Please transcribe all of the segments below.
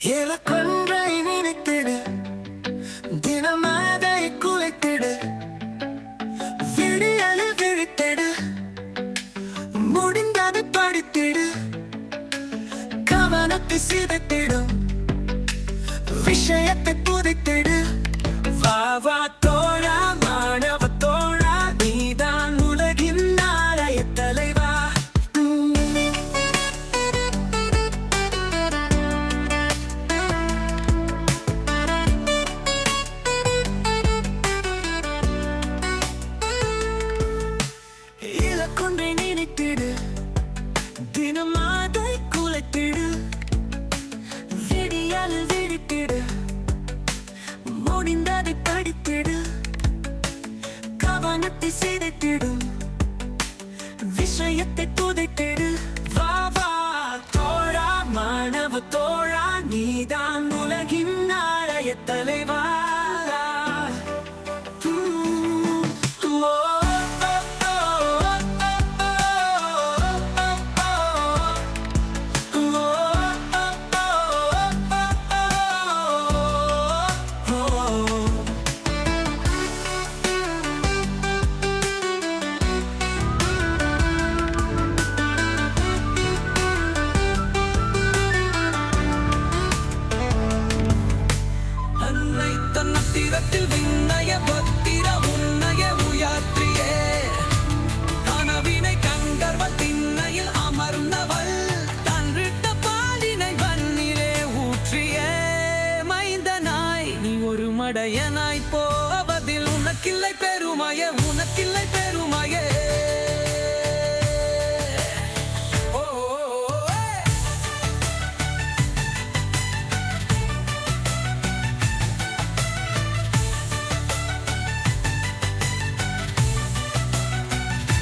இலக்கொன்றை நினைத்திடு, தினம் அதை குலைத்திடு, விடியலில் விழித்திடு, முடிந்ததை படித்திடு, கவனத்தை சிதைத்திடும், விஷயத்தை புதைத்திடு. வா வா தோழா, மாணவ தோழா, நீதான் உலகின் நாளைய தலைவா. இலக்கொன்றை நினைத்திடு, தினம் அதை குலைத்திடு, விடியலில் விழித்திடு, முடிந்ததை படித்திடு, கவனத்தை சிதைத்திடு, விஷயத்தை புதைத்திடு. வா வா தோழா, மாணவ தோழா, நீதான் உலகின் நாளைய தலைவா. விண்ணய பத்திர உன்னய உயாத்திரியே, கனவினை கண்டர்வள் திண்ணையில் அமர்ந்தவள், தன்றிட்ட பாலினை வன்னிலே ஊற்றியே. மைந்தனாய் நீ ஒரு மடையனாய் போவதில் உனக்கில்லை பெருமையே, உனக்கில்லை பெருமையே.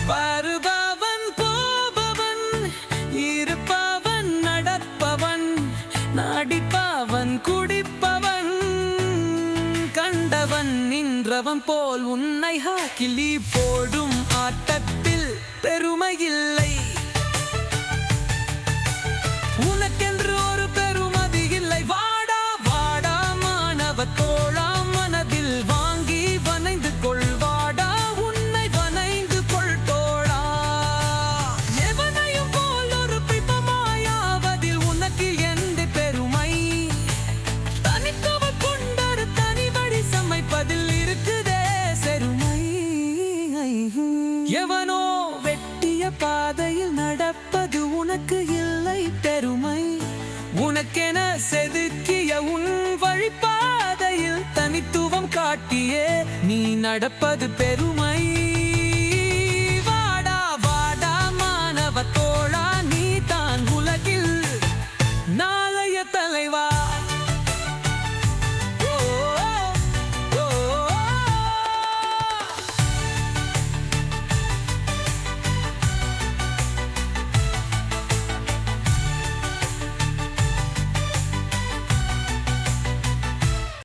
வருபவன் போபவன், இருப்பவன் நடப்பவன், நடிப்பவன் குடிப்பவன், கண்டவன் நின்றவன் போல் உன்னை கிளி போடும் ஆட்டத்தில் பெருமையில்லை. உனக்கென்று ஒரு பெருமதி இல்லை. வாடா வாடா மாணவ தோழா, மனதில் வாங்கி வனைந்து கொள். வாடா உன்னை வனைந்து கொள் தோழா. எவனையும் போல் ஒரு பிம்பமாயாவதில் உனக்கு எந்த பெருமை? தனித்தவள் கொண்டொரு தனிவழி சமைப்பதில் இருக்குதே செருமை. எவனோ வெட்டிய பாதையில் நடப்பது உனக்கு இல்லை பெருமை. உனக்கென செதுக்கிய உன் வழிபாதையில் தனித்துவம் காட்டியே நீ நடப்பது பெருமை.